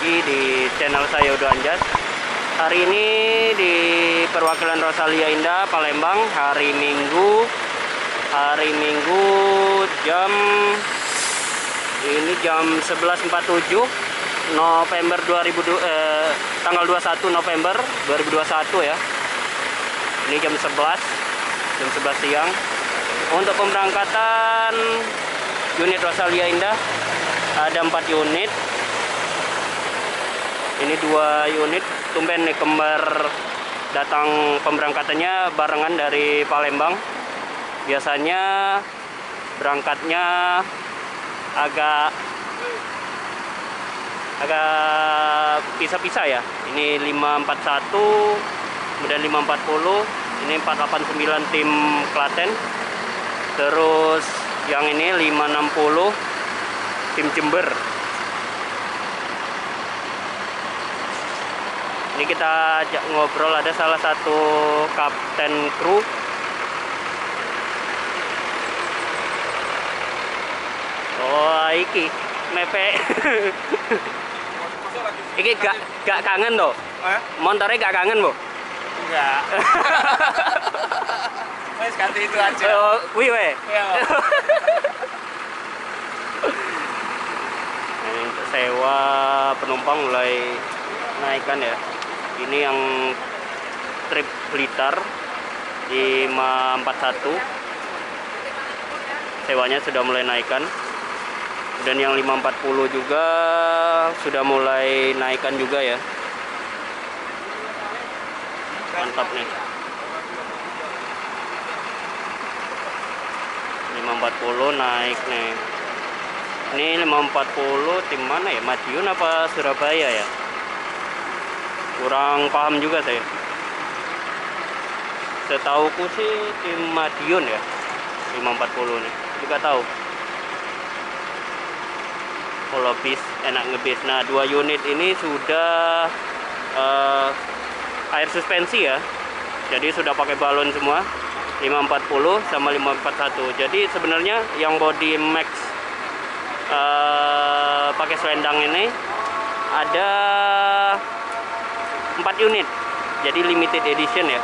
lagi di channel saya Udo Anjas. Hari ini di perwakilan Rosalia Indah Palembang, hari Minggu jam 11.47 November tanggal 21 November 2021 ya. Ini jam 11 siang. Untuk pemberangkatan unit Rosalia Indah ada 4 unit. Ini 2 unit, tumben nih kembar datang pemberangkatannya barengan dari Palembang. Biasanya berangkatnya agak pisah-pisah ya. Ini 541, kemudian 540, ini 489 tim Klaten. Terus yang ini 560 tim Jember. Ini kita ajak ngobrol, ada salah satu kapten kru. Oh, iki mepe. Iki gak kangen toh? Motornya gak kangen, Bu? Enggak. Wes ganti itu aja. Oh, wih we. Iya. Ini untuk sewa penumpang mulai naikkan ya. Ini yang trip Blitar 541, sewanya sudah mulai naikkan. Dan yang 540 juga sudah mulai naikkan juga ya. Mantap nih. 540 naik nih. Ini 540 tim mana ya? Madiun apa Surabaya ya? Kurang paham juga saya. Setauku sih tim Madiun ya. 540 nih. Juga tahu. Kalau bis enak ngebis. Nah, 2 unit ini sudah air suspensi ya. Jadi sudah pakai balon semua. 540 sama 541. Jadi sebenarnya yang body max pakai selendang ini ada 4 unit. Jadi limited edition ya.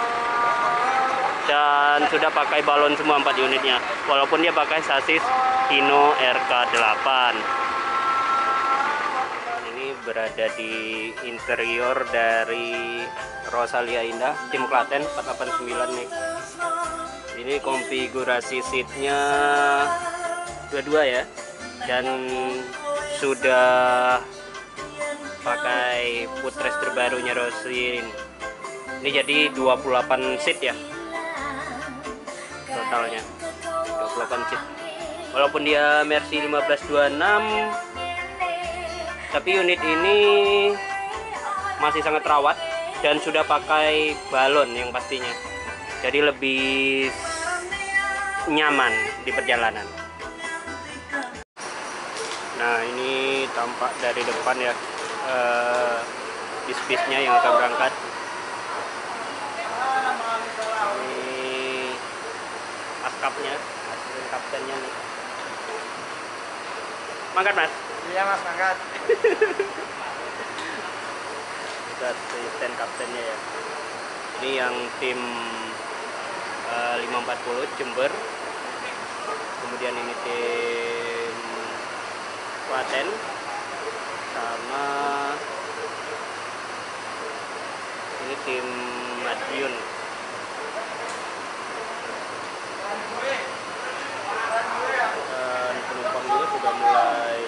Dan sudah pakai balon semua 4 unitnya. Walaupun dia pakai sasis Hino RK8. Ini berada di interior dari Rosalia Indah tim Klaten 489 nih. Ini konfigurasi seatnya dua-dua ya, dan sudah pakai footrest terbarunya Rosin. Ini jadi 28 seat ya totalnya, 28 seat. Walaupun dia Mercy 1526, tapi unit ini masih sangat rawat dan sudah pakai balon yang pastinya. Jadi lebih nyaman di perjalanan. Nah, ini tampak dari depan ya, bis-bisnya yang akan berangkat. Ini askapnya, asisten kaptennya nih. Mangkat Mas? Iya Mas, mangkat. Kita asisten kaptennya ya. Ini yang tim 540 Jember. Kemudian ini tim Klaten sama ini tim Madiun. Dan penumpang juga sudah mulai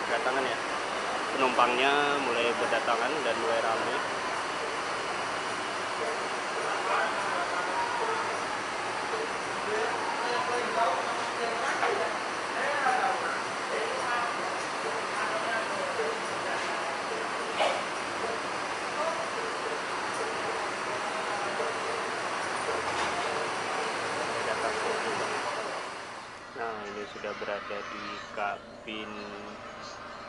berdatangan ya. Penumpangnya mulai berdatangan dan mulai ramai. Nah, ini sudah berada di kabin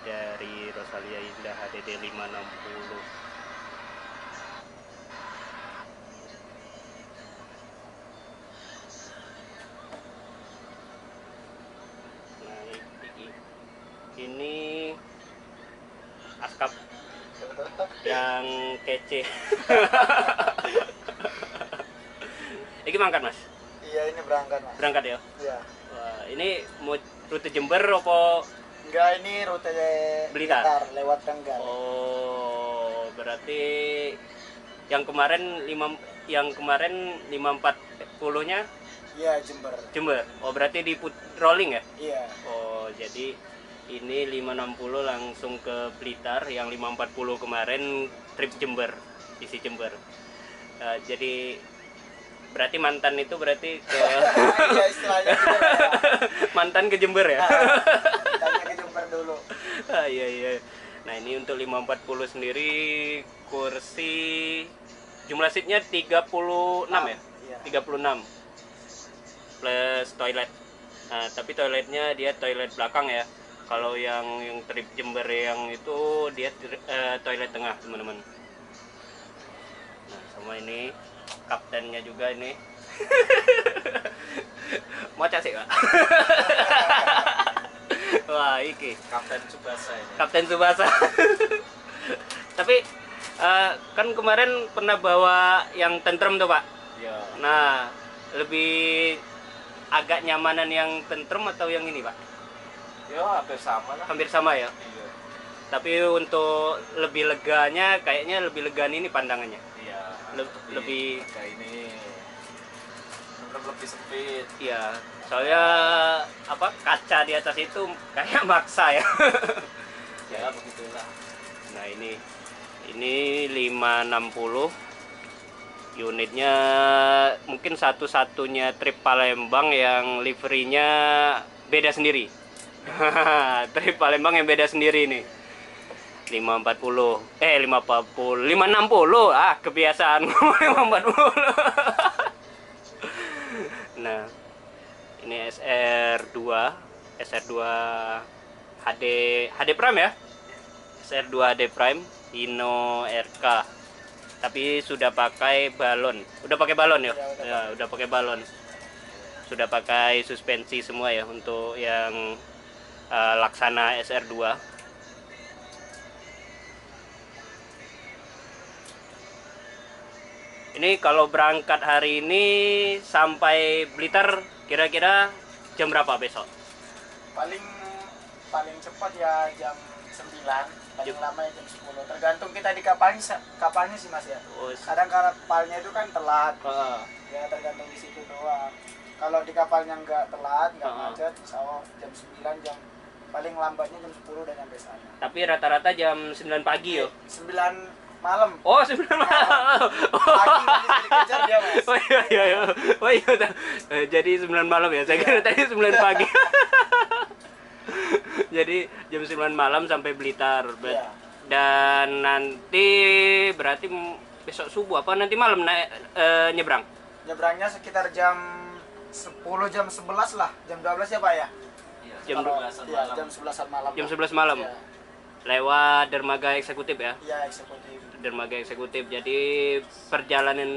dari Rosalia Indah HDD 560. Nah, ini Askap yang kece. Ini mangkat mas? Iya, ini berangkat mas. Berangkat ya? Iya. Wah, ini mau rute Jember apa? Enggak, ini rute Blitar. lewat Renggal. Oh, berarti yang kemarin 540-nya Iya, Jember. Jember. Oh, berarti di rolling ya? Iya. Oh, jadi ini 560 langsung ke Blitar, yang 540 kemarin trip Jember, isi Jember. Jadi berarti mantan itu berarti ke Iya, istilahnya gitu ya. mantan ke Jember ya? Tanya ke Jember dulu. Iya iya. Nah, ini untuk 540 sendiri kursi jumlah seatnya 36 ya? Iya. 36 plus toilet. Nah, tapi toiletnya dia toilet belakang ya. Kalau yang trip Jember yang itu dia toilet tengah, teman-teman. Nah, sama ini kaptennya juga ini. Mau cak sih, Pak? Wah, iki Kapten Tsubasa ini. Kapten Tsubasa. Tapi kan kemarin pernah bawa yang tentrem tuh, Pak. Iya. Nah, lebih agak nyamanan yang tentrem atau yang ini, Pak? Ya, hampir sama lah. Hampir sama ya. Iya. Tapi untuk lebih leganya, kayaknya lebih legaan ini pandangannya. Iya. Lebih kayak ini lebih sempit. iya. Soalnya apa kaca di atas itu kayak maksa ya. Ya, begitulah. Nah, ini 560. Unitnya mungkin satu-satunya trip Palembang yang liverinya beda sendiri. Trip Palembang yang beda sendiri nih. 560 kebiasaan ngomong 540. Nah, ini SR2 HD Prime ya. SR2 HD Prime Hino RK. Tapi sudah pakai balon. Udah pakai balon ya? Ya, udah pakai balon. Sudah pakai suspensi semua ya untuk yang Laksana SR2. Ini kalau berangkat hari ini sampai Blitar kira-kira jam berapa besok? Paling cepat ya jam 9, paling lama ya jam 10. Tergantung kita di kapalnya sih Mas ya. Oh, Kadang kapalnya itu kan telat. Ya tergantung di situ doang. Kalau di kapalnya nggak telat, nggak macet, insya Allah jam 9 jam paling lambatnya jam 10 udah nyampe sana. Tapi rata-rata jam 9 pagi yo. 9 malam. Oh, 9 malam. Pagi bisa dikejar dia Mas. Oh iya. Oh iya. Jadi 9 malam ya. Saya kira tadi 9 pagi. Jadi jam 9 malam sampai Blitar. Iya. Dan nanti berarti besok subuh apa nanti malam naik nyebrang? Nyebrangnya sekitar jam 10 jam 11 lah. Jam 12 ya Pak ya? Jam Kalau- 12 iya, jam 11-an malam. Jam lah. 11 malam. Iya. Lewat dermaga eksekutif ya. Iya, eksekutif. Dermaga eksekutif. Jadi perjalanan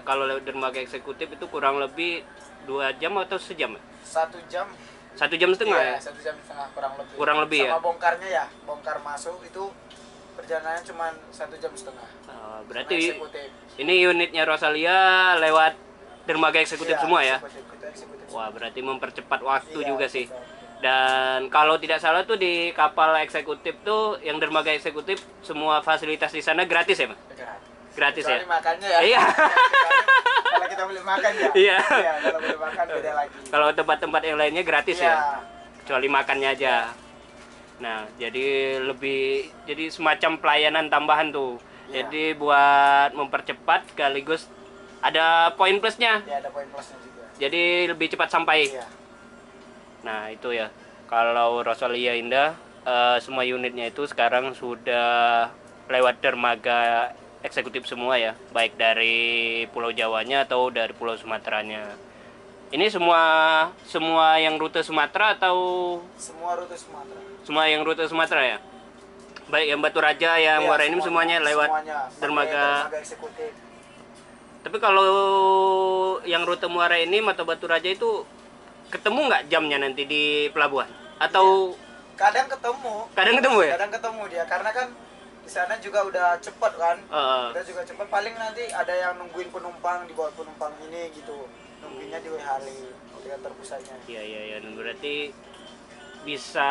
kalau lewat dermaga eksekutif itu kurang lebih 2 jam atau sejam? 1 jam. 1 jam setengah Iya, ya? 1 jam setengah kurang lebih. Kurang lebih sama ya? bongkarnya ya, bongkar masuk itu perjalanannya cuma 1 jam setengah. Berarti Eksekutif. ini unitnya Rosalia lewat dermaga eksekutif Iya, semua ya? eksekutif Wah, semua. berarti mempercepat waktu Iya, juga sih. betul. Dan kalau tidak salah tuh di kapal eksekutif tuh yang dermaga eksekutif semua fasilitas di sana gratis ya, Mas? Gratis ya? Kecuali makannya ya. Iya. Kalau kita boleh makan ya. Iya. Kalau boleh makan beda lagi. Kalau tempat-tempat yang lainnya gratis Iya. ya? Kecuali makannya aja. Nah, jadi semacam pelayanan tambahan tuh. Iya. Jadi buat mempercepat sekaligus ada poin plusnya. Ya ada poin plusnya juga. Jadi lebih cepat sampai. Iya. Nah, itu ya. Kalau Rosalia Indah semua unitnya itu sekarang sudah lewat dermaga eksekutif semua ya, baik dari Pulau Jawanya atau dari Pulau Sumateranya. Ini semua yang rute Sumatera atau Semua rute Sumatera. semua yang rute Sumatera ya? Baik yang Batu Raja, yang Iya, Muara Enim semuanya lewat semuanya. Pakai dermaga. eksekutif. Tapi kalau yang rute Muara Enim atau Batu Raja itu ketemu nggak jamnya nanti di pelabuhan? Atau kadang ketemu. Kadang ketemu ya? Kadang ketemu dia karena kan di sana juga udah cepet kan. Udah juga cepet, paling nanti ada yang nungguin penumpang di bawah penumpang ini gitu. Nungguinnya di Halim di kantor pusatnya. Iya. Berarti bisa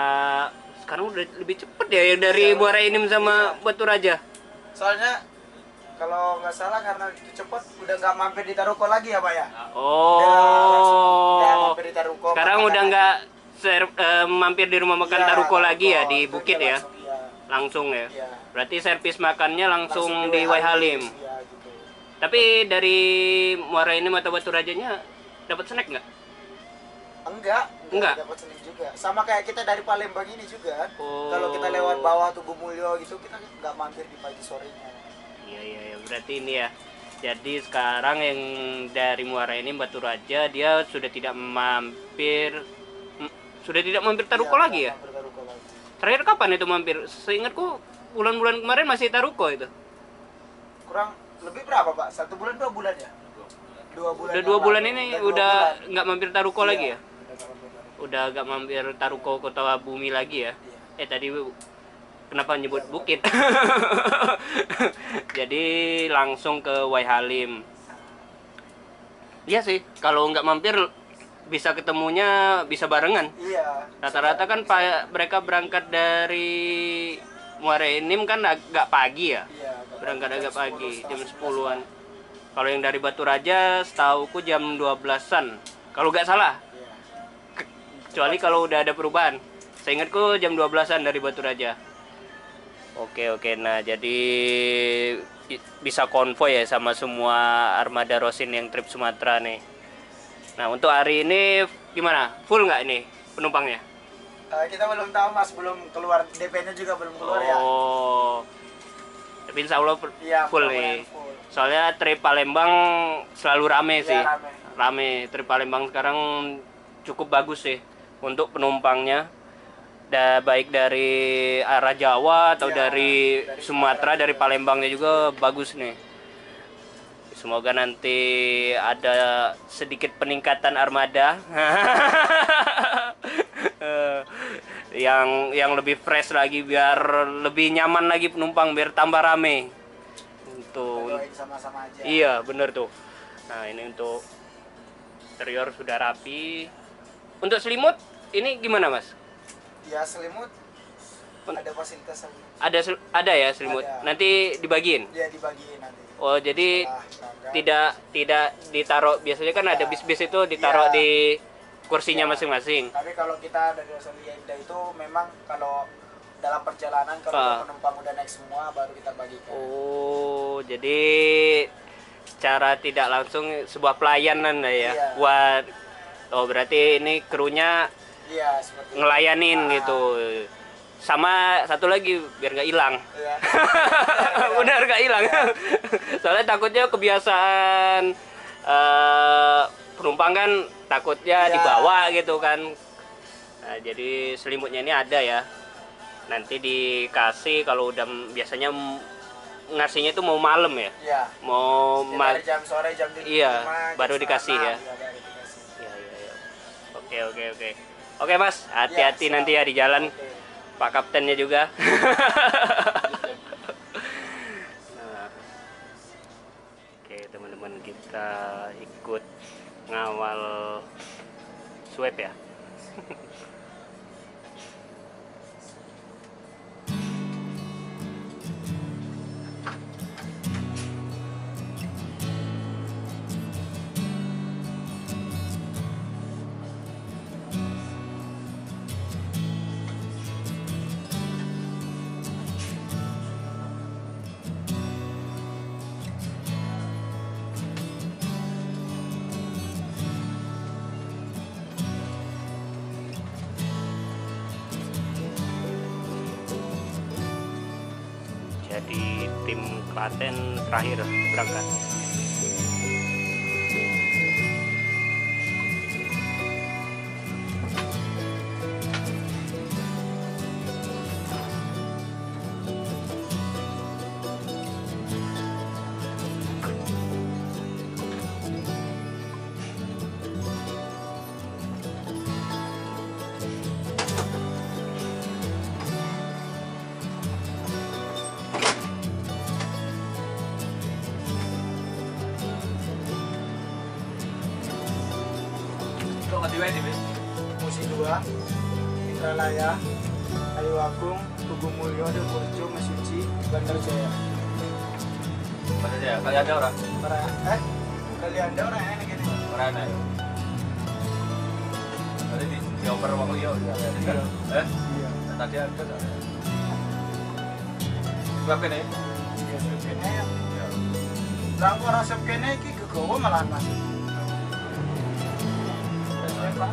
sekarang udah lebih cepet ya dari Muara Enim sama Batu Raja. Soalnya kalau nggak salah karena itu cepet udah nggak mampir di Taruko lagi ya Pak ya. Udah mampir di Taruko. Sekarang udah nggak mampir di rumah makan Taruko lagi ya di Bukit ya. Langsung ya. Berarti servis makannya langsung di Waihalim. Ya, gitu. Tapi dari Muara Enim atau Batu Rajanya dapat snack nggak? Enggak. Dapat snack juga. Sama kayak kita dari Palembang ini juga. Kalau kita lewat bawah Tugu Mulyo gitu kita nggak mampir di pagi sorenya. Iya. Berarti ini ya. Jadi sekarang yang dari Muara Enim Batu Raja dia sudah tidak mampir Taruko lagi ya? Terakhir kapan itu mampir? Seingatku bulan-bulan kemarin masih Taruko itu. Kurang lebih berapa Pak? 1 bulan 2 bulan ya? 2 bulan. Udah 2 bulan ini udah nggak mampir Taruko lagi ya? Udah nggak mampir Taruko Kota Bumi lagi ya? Tadi kenapa nyebut Bukit? Jadi langsung ke Waihalim. Iya sih, kalau nggak mampir bisa ketemunya bisa barengan. Iya. Rata-rata kan mereka berangkat dari Muara Enim kan agak pagi ya. Iya. Berangkat agak pagi, jam 10-an. Kalau yang dari Batu Raja setauku jam 12-an. Kalau nggak salah. Iya. Kecuali kalau udah ada perubahan. Saya ingatku jam 12-an dari Batu Raja. Oke. Nah, jadi bisa konvoy ya sama semua armada Rosin yang trip Sumatera nih. Nah, untuk hari ini gimana? Full nggak ini penumpangnya? Kita belum tahu Mas, belum keluar, DP-nya juga belum keluar ya. Tapi insya Allah full nih. Full. Soalnya trip Palembang selalu rame sih. Rame. Trip Palembang sekarang cukup bagus sih untuk penumpangnya. Baik dari arah Jawa atau dari Sumatera, dari Palembangnya juga bagus nih. Semoga nanti ada sedikit peningkatan armada yang lebih fresh lagi biar lebih nyaman lagi penumpang, biar tambah rame. Sama-sama aja. Iya, bener tuh. Nah, ini untuk interior sudah rapi. Untuk selimut ini gimana, Mas? Ya, selimut ada fasilitas selimut. Ada ya selimut. Ada. Nanti dibagiin. Iya, dibagiin nanti. Oh, jadi tidak ditaruh, biasanya kan ada bis-bis itu ditaruh di kursinya masing-masing. Tapi kalau kita dari Rosalia Indah itu memang kalau dalam perjalanan kalau penumpang udah naik semua baru kita bagikan. Oh, jadi cara tidak langsung sebuah pelayanan lah ya. Buat berarti ini krunya ngelayanin gitu. Sama satu lagi biar nggak hilang. Benar nggak hilang. Soalnya takutnya kebiasaan penumpang kan takutnya dibawa gitu kan. Nah, jadi selimutnya ini ada ya. Nanti dikasih kalau udah biasanya ngasihnya itu mau malam ya. Iya. Mau jam sore jam 5. Iya, baru dikasih ya. Iya. Oke Mas, hati-hati nanti ya di jalan. Pak Kaptennya juga. Nah, oke teman-teman, kita ikut ngawal swab ya. Jadi tim Klaten terakhir berangkat. Musi 2, Indralaya, Kayu Agung, Tugu Mulyo, Dekurjo, Mesuci, Bandar Jaya. Bandar Jaya, kali ada orang? Kali ada orang yang gini. Orang ada. Tadi di over waktu ya. Iya. Tadi ada. Sebab ini? Iya, sebab ini ya. Lang orang sebab ini kegawa malah masuk. Pak.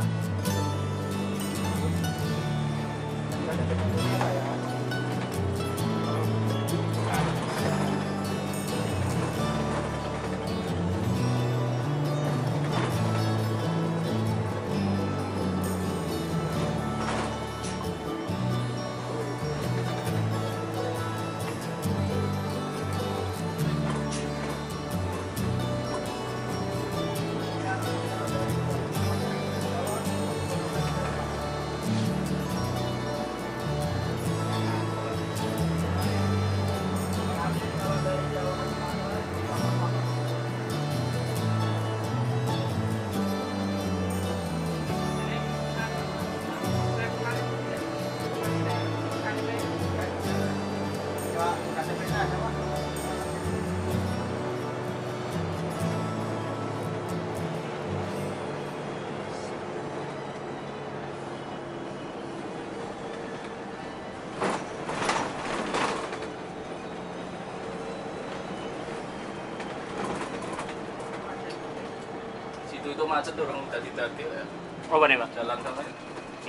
Itu macet orang tadi ya. Oh, nih Pak? Jalan sama ya.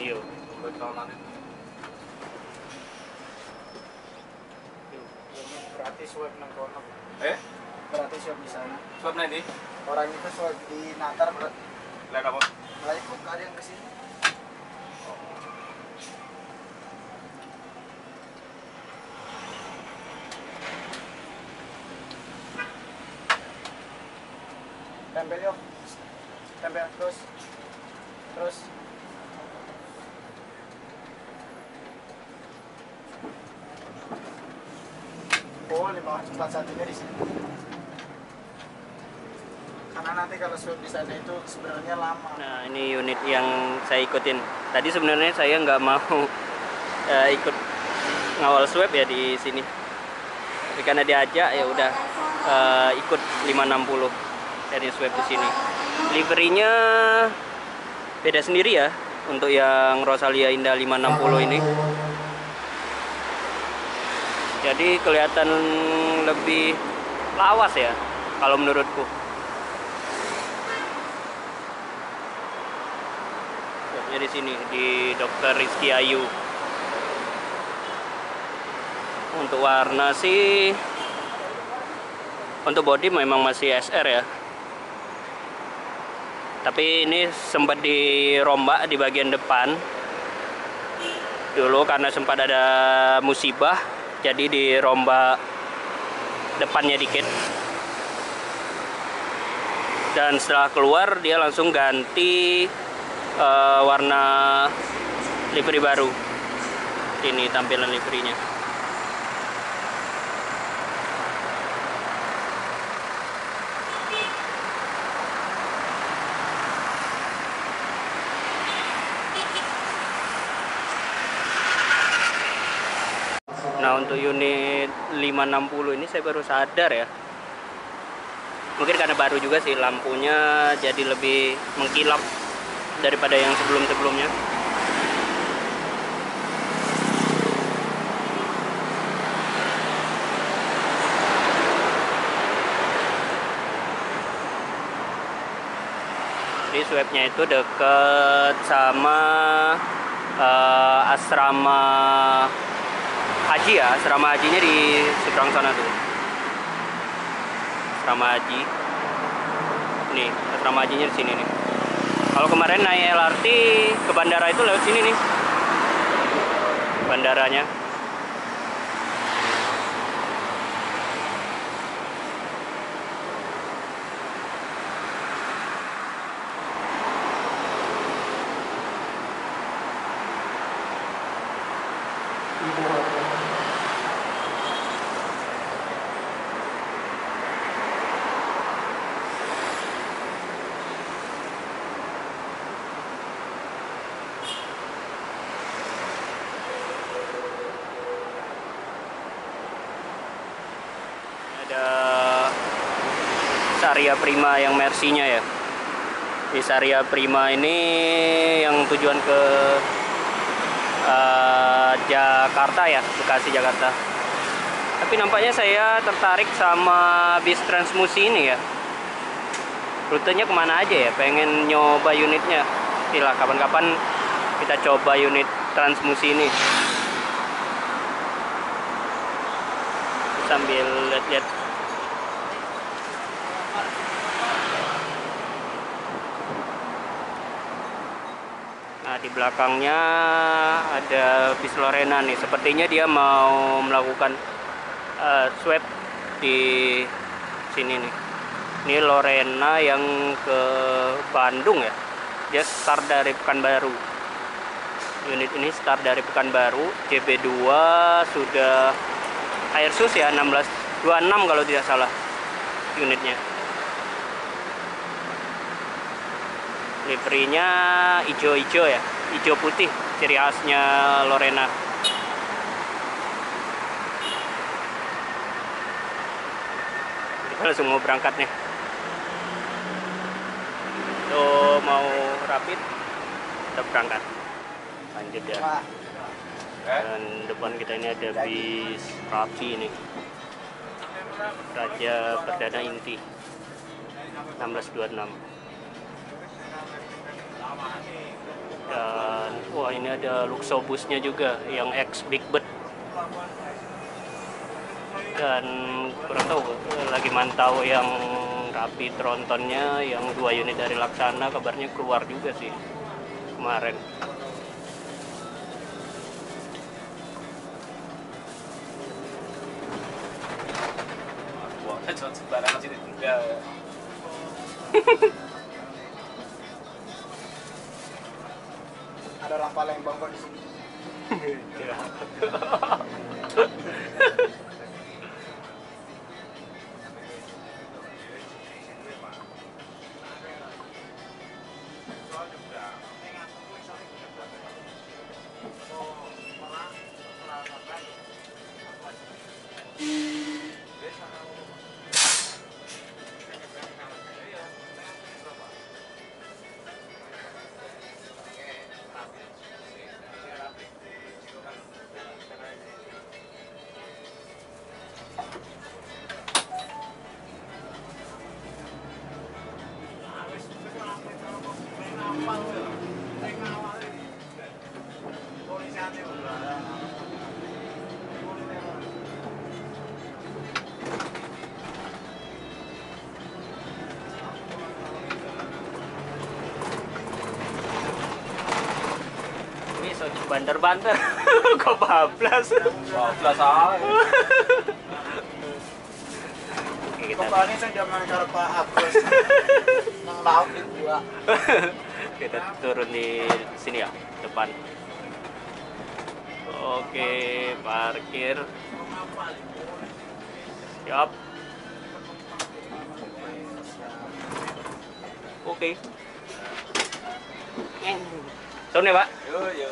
Iya. Bertahunan itu. Berarti swab nang kono. Berarti swab di sana. Swab nanti? Orang itu swab di Natar Lihat apa? mulai kok ada yang kesini. Tempel yuk. Tempel terus. Oh, 541-nya di sini. Karena nanti kalau swab di sana itu sebenarnya lama. Nah, ini unit yang saya ikutin. Tadi sebenarnya saya nggak mau ikut ngawal swab ya di sini. Tapi karena diajak ya udah ikut 560 dari swab di sini. Liverinya beda sendiri ya untuk yang Rosalia Indah 560 ini. Jadi kelihatan lebih lawas ya kalau menurutku. Swabnya di sini di Dr. Rizky Ayu. Untuk warna sih, untuk body memang masih SR ya. Tapi ini sempat dirombak di bagian depan dulu karena sempat ada musibah, jadi dirombak depannya dikit. Dan setelah keluar dia langsung ganti warna livery baru. Ini tampilan liverynya. Nah, untuk unit 560 ini saya baru sadar ya. Mungkin karena baru juga sih, lampunya jadi lebih mengkilap daripada yang sebelum-sebelumnya. Jadi swabnya itu deket sama asrama haji ya, asrama hajinya di seberang sana tuh. Asrama haji. Nih, asrama hajinya di sini nih. Kalau kemarin naik LRT ke bandara itu lewat sini nih. Bandaranya. Saria Prima yang Mercy-nya ya. Di Saria Prima ini yang tujuan ke Jakarta ya, Bekasi Jakarta. Tapi nampaknya saya tertarik sama bis Transmusi ini ya. Rutenya kemana aja ya? Pengen nyoba unitnya. Iyalah, kapan-kapan kita coba unit Transmusi ini. Sambil lihat-lihat. Nah, di belakangnya ada bis Lorena nih. Sepertinya dia mau melakukan swab di sini nih. Ini Lorena yang ke Bandung ya. Dia start dari Pekanbaru. Unit ini start dari Pekanbaru. JB2 sudah air sus ya, 1626 kalau tidak salah unitnya. Liverynya hijau-hijau ya, hijau putih, ciri khasnya Lorena. Kita langsung mau berangkat nih. Tuh mau rapid, kita berangkat. Lanjut ya. Dan depan kita ini ada bis Rapi nih, Raja Perdana Inti 1626. Dan wah, ini ada Luxobusnya juga yang X Big Bird. Dan kurang tahu, lagi mantau yang Rapi trontonnya, yang 2 unit dari Laksana kabarnya keluar juga sih kemarin. Wah, cuma sembarangan sini enggak. Ada orang Palembang kok di sini. Banter-banter. Kok bablas? Bablas aja. Oke, kita Kembali saya zaman cara Pak Agus. Nang laut di gua. kita turun di sini ya, depan. Oke, parkir. Siap. Oke. Turun ya, Pak. Yo.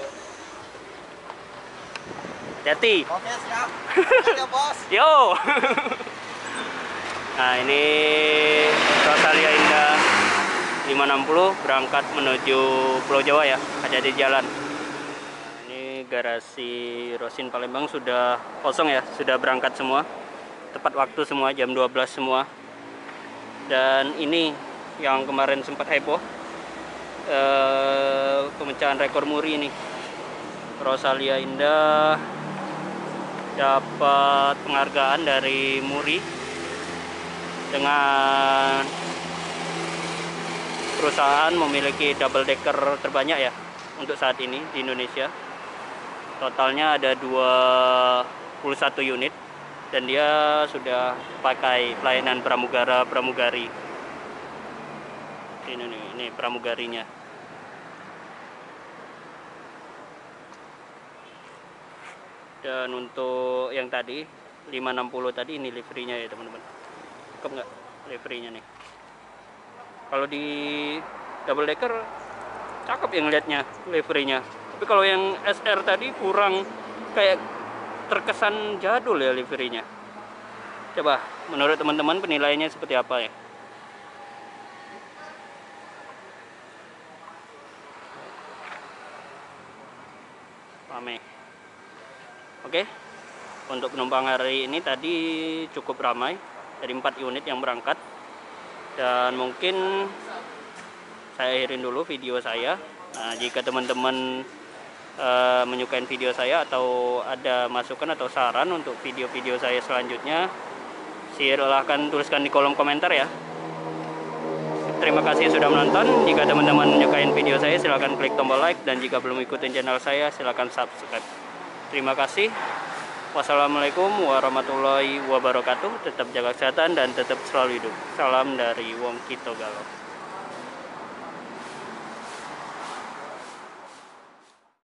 Hati-hati. Oke, siap. Oke, Bos. Yo. Nah, ini Rosalia Indah 560 berangkat menuju Pulau Jawa ya, ada di jalan. Ini garasi Rosin Palembang sudah kosong ya, sudah berangkat semua. Tepat waktu semua, jam 12 semua. Dan ini yang kemarin sempat heboh, pemecahan rekor muri ini. Rosalia Indah dapat penghargaan dari Muri dengan perusahaan memiliki double decker terbanyak ya untuk saat ini di Indonesia. Totalnya ada 21 unit dan dia sudah pakai pelayanan pramugari. Ini pramugarinya. Dan untuk yang tadi 560 tadi, ini liverynya ya teman-teman. Cakep nggak liverynya nih? Kalau di double decker cakep yang lihatnya liverynya. Tapi kalau yang SR tadi kurang, kayak terkesan jadul ya liverynya. Coba menurut teman-teman penilaiannya seperti apa ya? rame. Oke, untuk penumpang hari ini tadi cukup ramai, dari 4 unit yang berangkat. Dan mungkin saya akhirin dulu video saya. Nah, jika teman-teman menyukai video saya atau ada masukan atau saran untuk video-video saya selanjutnya, silahkan tuliskan di kolom komentar ya. Terima kasih sudah menonton. Jika teman-teman menyukai video saya, silahkan klik tombol like, dan jika belum ikutin channel saya, silahkan subscribe. Terima kasih. Wassalamualaikum warahmatullahi wabarakatuh. Tetap jaga kesehatan dan tetap selalu hidup. Salam dari Wong Kito Galuh.